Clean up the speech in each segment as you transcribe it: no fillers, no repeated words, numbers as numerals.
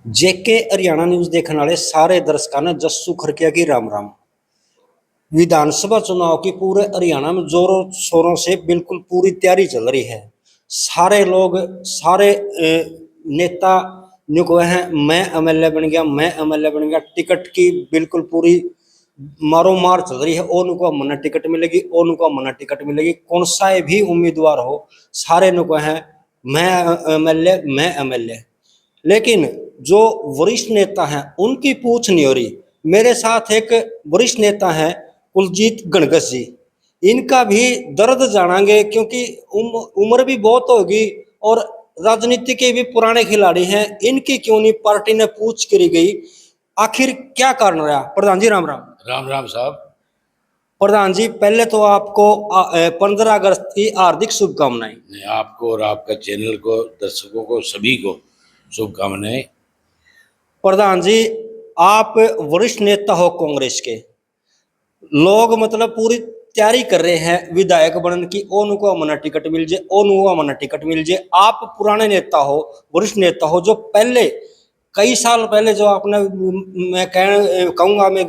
जेके Haryana news देखने वाले सारे दर्शकों ने जस्सू खरकिया की राम राम। विधानसभा चुनाव की पूरे हरियाणा में जोरों शोरों से बिल्कुल पूरी तैयारी चल रही है। सारे लोग सारे नेता न्यू को हैं मैं एमएलए बन गया, मैं एमएलए बन गया। टिकट की बिल्कुल पूरी मारो मार चल रही है। और उनको मना टिकट मिलेगी, और उनको मना टिकट मिलेगी। कौन सा भी उम्मीदवार हो, सारे नुको हैं मैं एमएलए, मैं एमएलए। लेकिन जो वरिष्ठ नेता हैं उनकी पूछ नहीं हो रही। मेरे साथ एक वरिष्ठ नेता हैं कुलजीत गणगस जी। इनका भी दर्द जानेंगे क्योंकि उम्र भी बहुत होगी और राजनीति के भी पुराने खिलाड़ी हैं। इनकी क्यों नहीं पार्टी ने पूछ करी गई, आखिर क्या कारण रहा? प्रधान जी राम राम। राम राम साहब। प्रधान जी पहले तो आपको 15 अगस्त की हार्दिक शुभकामनाएं। मैं आपको और आपका चैनल को, दर्शकों को, सभी को शुभकामनाएं। प्रधान जी आप वरिष्ठ नेता हो कांग्रेस के। लोग मतलब पूरी तैयारी कर रहे हैं विधायक बनने की। ओनू को मना टिकट मिल जाए, ओनू को मना टिकट मिल जाए। आप पुराने नेता हो, वरिष्ठ नेता हो, जो पहले कई साल पहले जो आपने मैं कहूंगा मैं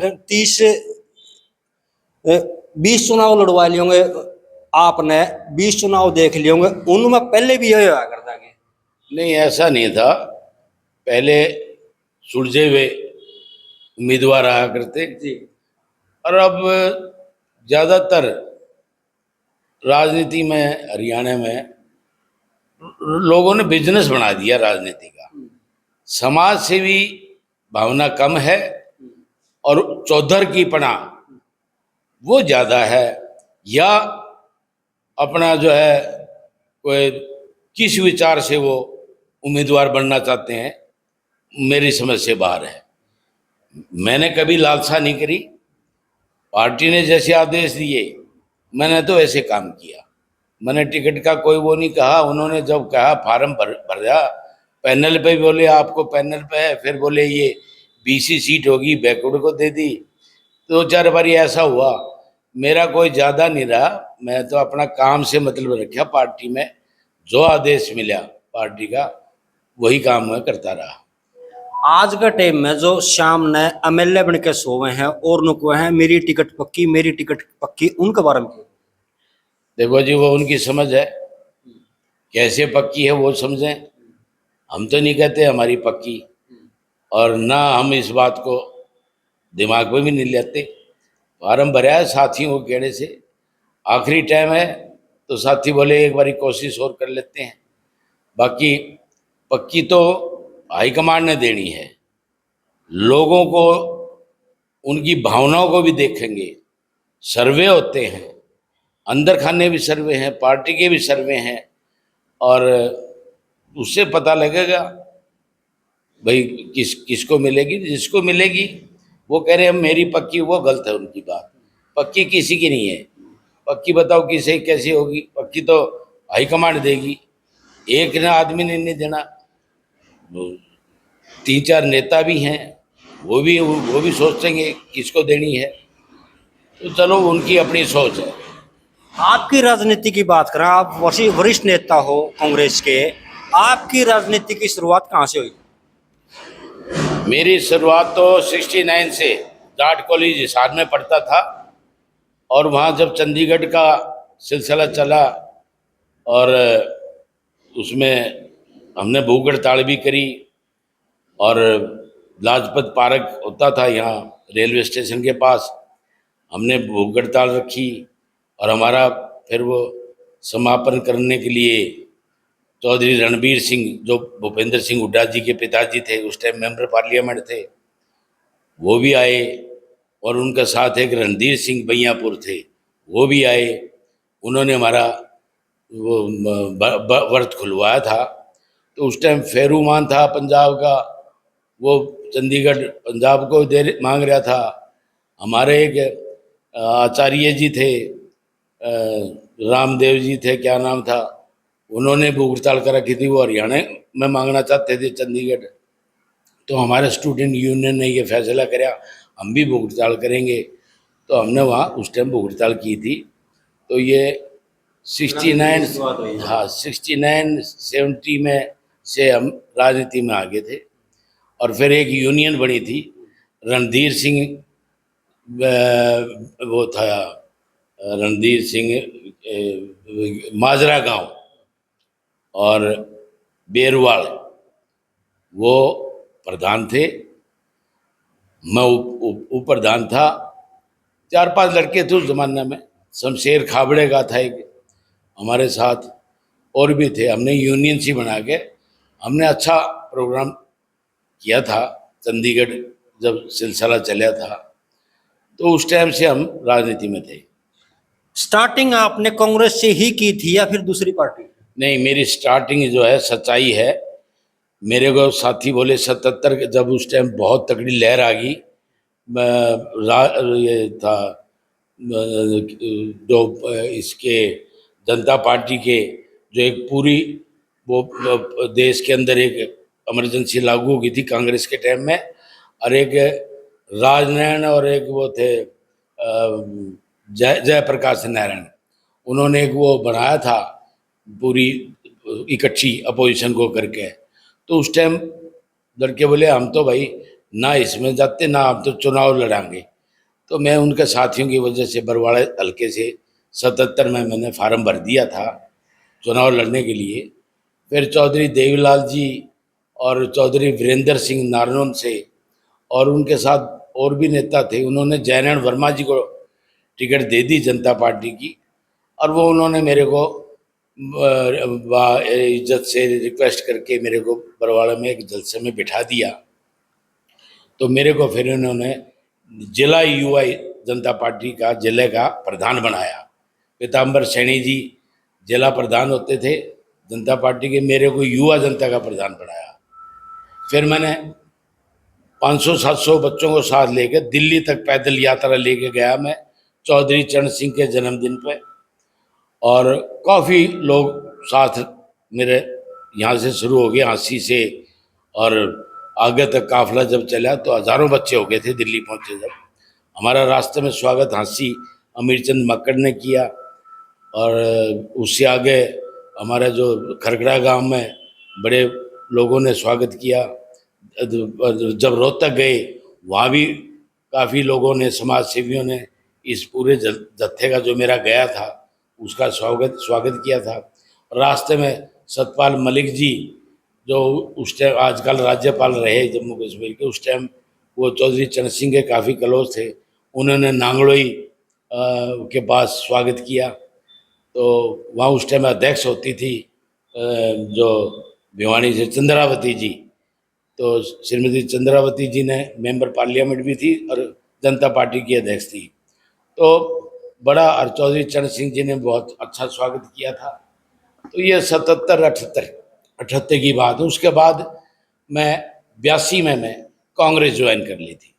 20 चुनाव लड़वा लिए होंगे। आपने 20 चुनाव देख लिए होंगे, उनमें पहले भी यही हुआ करता है। नहीं, ऐसा नहीं था। पहले सुलझे हुए उम्मीदवार आया करते जी और अब ज़्यादातर राजनीति में, हरियाणा में लोगों ने बिजनेस बना दिया राजनीति का। समाज सेवी भावना कम है और चौधर की पना वो ज़्यादा है। या अपना जो है कोई किस विचार से वो उम्मीदवार बनना चाहते हैं, मेरी समझ से बाहर है। मैंने कभी लालसा नहीं करी। पार्टी ने जैसे आदेश दिए मैंने तो ऐसे काम किया। मैंने टिकट का कोई वो नहीं कहा। उन्होंने जब कहा फार्म भर दिया, पैनल पे बोले आपको पैनल पे है, फिर बोले ये बीसी सीट होगी, बैकवर्ड को दे दी। दो चार बारी ऐसा हुआ। मेरा कोई ज़्यादा नहीं रहा। मैं तो अपना काम से मतलब रखा। पार्टी में जो आदेश मिला पार्टी का वही काम मैं करता रहा। आज का टाइम में जो शाम ने एमएलए बन के सोए हैं और नुको हैं मेरी टिकट पक्की, मेरी टिकट पक्की, उनके बारे में देखो जी, वो उनकी समझ है, कैसे पक्की है वो समझें। हम तो नहीं कहते हमारी पक्की, और ना हम इस बात को दिमाग में भी नहीं लेते। फार्म भरा है साथियों के कहने से, आखिरी टाइम है तो साथी बोले एक बारी कोशिश और कर लेते हैं। बाकी पक्की तो हाईकमांड ने देनी है। लोगों को, उनकी भावनाओं को भी देखेंगे। सर्वे होते हैं, अंदर खाने भी सर्वे हैं, पार्टी के भी सर्वे हैं, और उससे पता लगेगा भाई किसको मिलेगी। जिसको मिलेगी वो कह रहे हैं मेरी पक्की, वो गलत है उनकी बात। पक्की किसी की नहीं है। पक्की बताओ किसे कैसी होगी? पक्की तो हाईकमांड देगी। एक ना आदमी ने नहीं देना। वो 3-4 नेता भी हैं, वो भी सोचेंगे किसको देनी है। तो चलो, उनकी अपनी सोच है। आपकी राजनीति की बात करें, आप वरिष्ठ नेता हो कांग्रेस के। आपकी राजनीति की शुरुआत कहाँ से हुई? मेरी शुरुआत तो 69 से जाट कॉलेज हिसार में पढ़ता था, और वहाँ जब चंडीगढ़ का सिलसिला चला और उसमें हमने भूख हड़ताल भी करी, और लाजपत पार्क होता था यहाँ रेलवे स्टेशन के पास, हमने भूख हड़ताल रखी। और हमारा फिर वो समापन करने के लिए चौधरी रणबीर सिंह, जो भूपेंद्र सिंह हुड्डा जी के पिताजी थे, उस टाइम मेंबर पार्लियामेंट थे, वो भी आए। और उनका साथ एक रणधीर सिंह बैयापुर थे, वो भी आए। उन्होंने हमारा वो वर्त खुलवाया था। तो उस टाइम फेरूमान था पंजाब का, वो चंडीगढ़ पंजाब को दे मांग रहा था। हमारे एक आचार्य जी थे, रामदेव जी थे, क्या नाम था, उन्होंने भूख हड़ताल कर रखी थी। वो हरियाणा में मांगना चाहते थे चंडीगढ़। तो हमारे स्टूडेंट यूनियन ने ये फैसला किया हम भी भूख हड़ताल करेंगे। तो हमने वहाँ उस टाइम भूख हड़ताल की थी। तो ये 69, हाँ 69-70 में से हम राजनीति में आ गए थे। और फिर एक यूनियन बनी थी, रणधीर सिंह वो था, रणधीर सिंह माजरा गांव और बेरवाल, वो प्रधान थे, मैं उप प्रधान था। 4-5 लड़के थे उस जमाने में। शमशेर खाबड़े का था एक हमारे साथ, और भी थे। हमने यूनियन सी बना के हमने अच्छा प्रोग्राम किया था। चंडीगढ़ जब सिलसिला चला था तो उस टाइम से हम राजनीति में थे। स्टार्टिंग आपने कांग्रेस से ही की थी या फिर दूसरी पार्टी? नहीं, मेरी स्टार्टिंग जो है सच्चाई है। मेरे को साथी बोले 77 के, जब उस टाइम बहुत तगड़ी लहर आ गई, ये था जो इसके जनता पार्टी के, जो एक पूरी वो देश के अंदर एक इमरजेंसी लागू हो गई थी कांग्रेस के टाइम में, और एक राजनैन और एक वो थे जयप्रकाश नारायण, उन्होंने एक वो बनाया था पूरी इकट्ठी अपोजिशन को करके। तो उस टाइम लड़के बोले हम तो भाई ना इसमें जाते, ना हम तो चुनाव लड़ाएंगे। तो मैं उनके साथियों की वजह से बरवाड़ा हल्के से 77 में मैंने फार्म भर दिया था चुनाव लड़ने के लिए। फिर चौधरी देवीलाल जी और चौधरी वीरेंद्र सिंह नारनौल से और उनके साथ और भी नेता थे, उन्होंने जयनारायण वर्मा जी को टिकट दे दी जनता पार्टी की, और वो उन्होंने मेरे को इज्जत से रिक्वेस्ट करके मेरे को बरवाड़ा में एक जलसे में बिठा दिया। तो मेरे को फिर उन्होंने जिला युवा जनता पार्टी का जिले का प्रधान बनाया। पीताम्बर सैनी जी जिला प्रधान होते थे जनता पार्टी के, मेरे को युवा जनता का प्रधान बनाया। फिर मैंने 500-700 बच्चों को साथ लेकर दिल्ली तक पैदल यात्रा लेके गया मैं चौधरी चरण सिंह के जन्मदिन पे, और काफ़ी लोग साथ मेरे यहाँ से शुरू हो गए हाँसी से, और आगे तक काफिला जब चला तो हज़ारों बच्चे हो गए थे दिल्ली पहुँचे जब। हमारा रास्ते में स्वागत हाँसी अमीरचंद मक्कड़ ने किया, और उससे आगे हमारा जो खरगड़ा गांव में बड़े लोगों ने स्वागत किया। जब रोहतक गए वहाँ भी काफ़ी लोगों ने, समाज सेवियों ने इस पूरे जत्थे का जो मेरा गया था उसका स्वागत किया था। रास्ते में सतपाल मलिक जी जो उस टाइम आजकल राज्यपाल रहे जम्मू कश्मीर के, उस टाइम वो चौधरी चरण सिंह के काफ़ी क्लोज थे, उन्होंने नांगलोई के पास स्वागत किया। तो वहाँ उस टाइम अध्यक्ष होती थी जो भिवानी से चंद्रावती जी, तो श्रीमती चंद्रावती जी ने मेंबर पार्लियामेंट भी थी और जनता पार्टी की अध्यक्ष थी। तो बड़ा, और चौधरी चरण सिंह जी ने बहुत अच्छा स्वागत किया था। तो ये 77-78 की बात है। उसके बाद मैं 82 में मैं कांग्रेस ज्वाइन कर ली थी।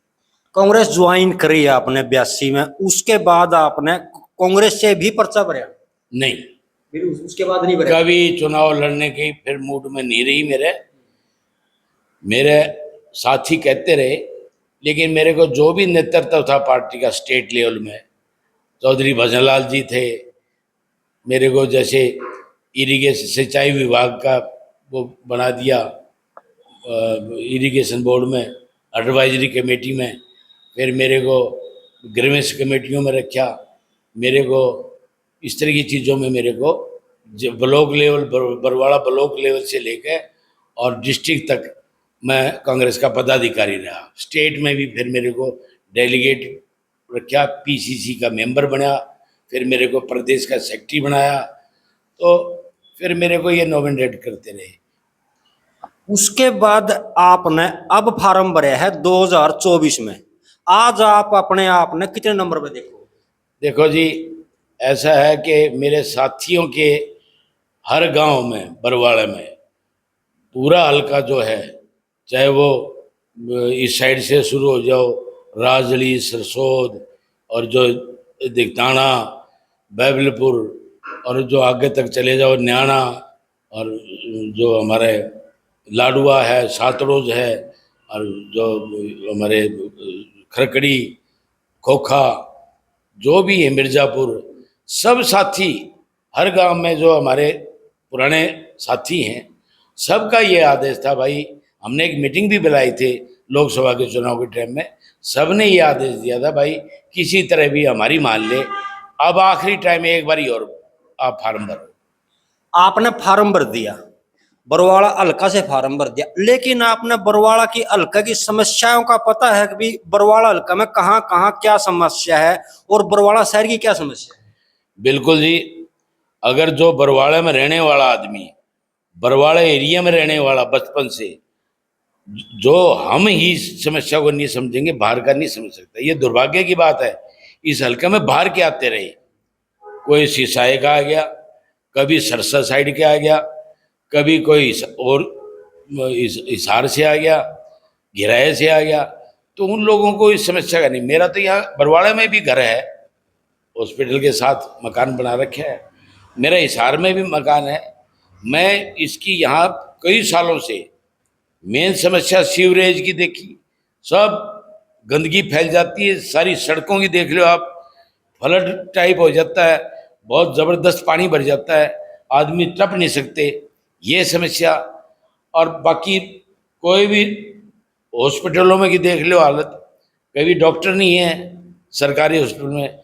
कांग्रेस ज्वाइन करी आपने 82 में, उसके बाद आपने कांग्रेस से भी पर्चा भरा? नहीं, फिर उसके बाद नहीं भरा? कभी चुनाव लड़ने की फिर मूड में नहीं रही मेरे साथी कहते रहे, लेकिन मेरे को जो भी नेतृत्व था पार्टी का स्टेट लेवल में, चौधरी भजनलाल जी थे, मेरे को जैसे इरिगेशन सिंचाई विभाग का वो बना दिया इरिगेशन बोर्ड में, एडवाइजरी कमेटी में, फिर मेरे को ग्रीवेंस कमेटियों में रखा, मेरे को इस तरह की चीज़ों में मेरे को block level, Barwada block level से लेकर और डिस्ट्रिक्ट तक मैं कांग्रेस का पदाधिकारी रहा। स्टेट में भी फिर मेरे को डेलीगेट रखा, पीसीसी का मेंबर बना, फिर मेरे को प्रदेश का सेक्रेटरी बनाया। तो फिर मेरे को ये नॉमिनेट करते रहे। उसके बाद आपने अब फार्म भरा है 2024 में। आज आप अपने आप ने कितने नंबर पे देखो जी, ऐसा है कि मेरे साथियों के हर गांव में, बरवाड़ा में पूरा हल्का जो है, चाहे वो इस साइड से शुरू हो जाओ, राजली, सरसोद, और जो दिगताना, बैबलपुर, और जो आगे तक चले जाओ न्याणा, और जो हमारे लाडुआ है, सातरोज है, और जो हमारे खरकड़ी, खोखा, जो भी है, मिर्ज़ापुर, सब साथी हर गांव में जो हमारे पुराने साथी हैं, सबका ये आदेश था भाई हमने एक मीटिंग भी बुलाई थी लोकसभा के चुनाव के टाइम में, सबने ये आदेश दिया था भाई किसी तरह भी हमारी मान ले, अब आखिरी टाइम एक बारी और आप फार्म भरो। आपने फार्म भर दिया, बरवाड़ा हल्का से फार्म भर दिया, लेकिन आपने बरवाड़ा की हल्का की समस्याओं का पता है कि भी बरवाड़ा हल्का में कहाँ कहाँ क्या समस्या है और बरवाड़ा शहर की क्या समस्या है? बिल्कुल जी, अगर जो बरवाड़ा में रहने वाला आदमी, बरवाड़ा एरिया में रहने वाला बचपन से, जो हम ही समस्या को नहीं समझेंगे, बाहर का नहीं समझ सकता। ये दुर्भाग्य की बात है, इस हल्के में बाहर के आते रहे, कोई सिसाई का आ गया, कभी सरसा साइड के आ गया, कभी कोई और हिसार से आ गया, घिराए से आ गया, तो उन लोगों को इस समस्या का नहीं। मेरा तो यहाँ बरवाड़ा में भी घर है, हॉस्पिटल के साथ मकान बना रखे है, मेरा हिसार में भी मकान है। मैं इसकी यहाँ कई सालों से मेन समस्या सीवरेज की देखी, सब गंदगी फैल जाती है, सारी सड़कों की देख लो आप, फ्लड टाइप हो जाता है, बहुत ज़बरदस्त पानी भर जाता है, आदमी टप नहीं सकते, ये समस्या। और बाकी कोई भी हॉस्पिटलों में की देख लो हालत, कभी डॉक्टर नहीं है सरकारी हॉस्पिटल में,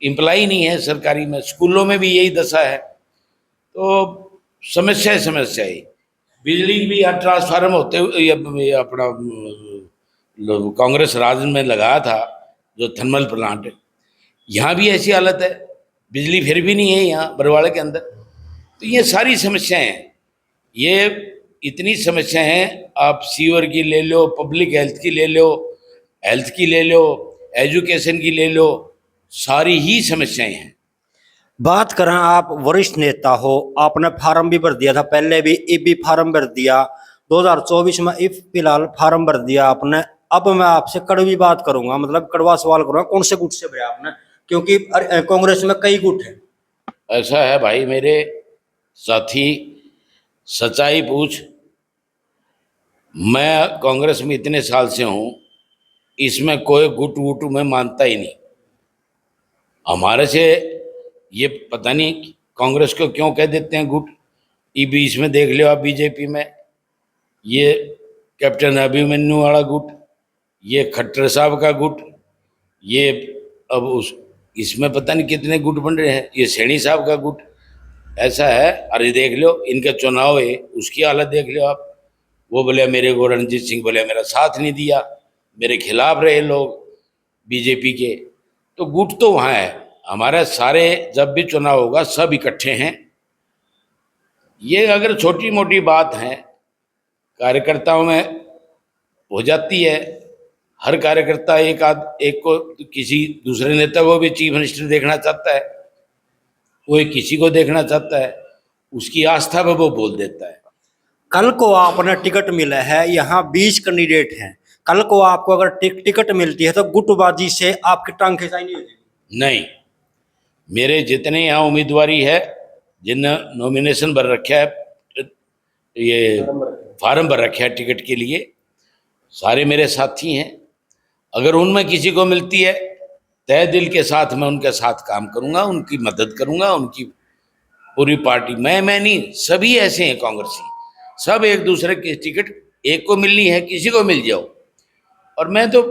एम्प्लॉई नहीं है सरकारी में, स्कूलों में भी यही दशा है। तो समस्या है। बिजली भी यहाँ ट्रांसफार्मर होते हुए ये अपना कांग्रेस राज में लगाया था जो थर्मल प्लांट, यहाँ भी ऐसी हालत है, बिजली फिर भी नहीं है यहाँ बरवाड़े के अंदर। तो ये सारी समस्याएं हैं, ये इतनी समस्याएं हैं, आप सीवर की ले लो, पब्लिक हेल्थ की ले लो, हेल्थ की ले लो, एजुकेशन की ले लो, सारी ही समस्याएं हैं। बात करें, आप वरिष्ठ नेता हो, आपने फार्म भी भर दिया था, पहले भी अब भी फार्म भर दिया, 2024 में इफ फिलहाल फार्म भर दिया आपने। अब मैं आपसे कड़वी बात करूंगा, मतलब कड़वा सवाल करूंगा, कौन से गुट से भरा आपने? क्योंकि कांग्रेस में कई गुट हैं। ऐसा है भाई मेरे साथी, सच्चाई पूछ, मैं कांग्रेस में इतने साल से हूँ, इसमें कोई गुट वुट में मानता ही नहीं। हमारे से ये पता नहीं कांग्रेस को क्यों कह देते हैं गुट। ये बीच में देख लो आप, बीजेपी में ये कैप्टन अभिमन्यु वाला गुट, ये खट्टर साहब का गुट, ये अब उस इसमें पता नहीं कितने गुट बन रहे हैं, ये सैनी साहब का गुट, ऐसा है। अरे देख लो इनका चुनाव है, उसकी हालत देख लो आप, वो बोले मेरे को, रणजीत सिंह बोले मेरा साथ नहीं दिया, मेरे खिलाफ रहे लोग बीजेपी के। तो गुट तो वहाँ है, हमारे सारे जब भी चुनाव होगा सब इकट्ठे हैं। ये अगर छोटी मोटी बात है कार्यकर्ताओं में हो जाती है, हर कार्यकर्ता एक को किसी दूसरे नेता को भी चीफ मिनिस्टर देखना चाहता है, कोई किसी को देखना चाहता है, उसकी आस्था में वो बोल देता है। कल को आपने टिकट मिला है, यहाँ 20 कैंडिडेट हैं, कल को आपको अगर टिकट मिलती है तो गुटबाजी से आपकी टांग खिंचाई नहीं होती? नहीं, मेरे जितने यहाँ उम्मीदवारी है, जिन नॉमिनेशन भर रखा है, ये फार्म भर रखा है टिकट के लिए, सारे मेरे साथी हैं। अगर उनमें किसी को मिलती है, तय दिल के साथ मैं उनके साथ काम करूंगा, उनकी मदद करूंगा, उनकी पूरी पार्टी, मैं नहीं, सभी ऐसे हैं कांग्रेसी, सब एक दूसरे की टिकट, एक को मिलनी है किसी को मिल जाओ। और मैं तो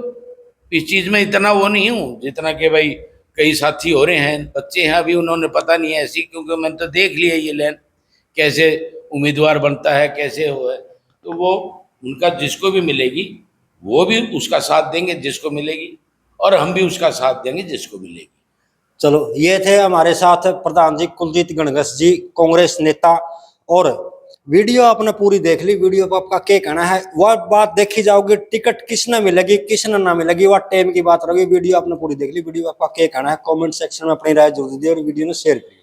इस चीज़ में इतना वो नहीं हूँ जितना कि भाई कई साथी हो रहे हैं, बच्चे हैं अभी, उन्होंने पता नहीं है ऐसी, क्योंकि मैंने तो देख लिया ये लाइन कैसे उम्मीदवार बनता है, कैसे हो है। तो वो उनका जिसको भी मिलेगी वो भी उसका साथ देंगे जिसको मिलेगी, और हम भी उसका साथ देंगे जिसको मिलेगी। चलो, ये थे हमारे साथ प्रधान जी कुलजीत गणगस जी, कांग्रेस नेता। और वीडियो आपने पूरी देख ली, वीडियो पर आपका क्या कहना है वह बात देखी जाओगी, टिकट किसने मिलेगी किसने ना मिलेगी वह टाइम की बात रहेगी। वीडियो आपने पूरी देख ली, वीडियो आपका क्या कहना है कमेंट सेक्शन में अपनी राय जरूर दीजिए और वीडियो ने शेयर करिए।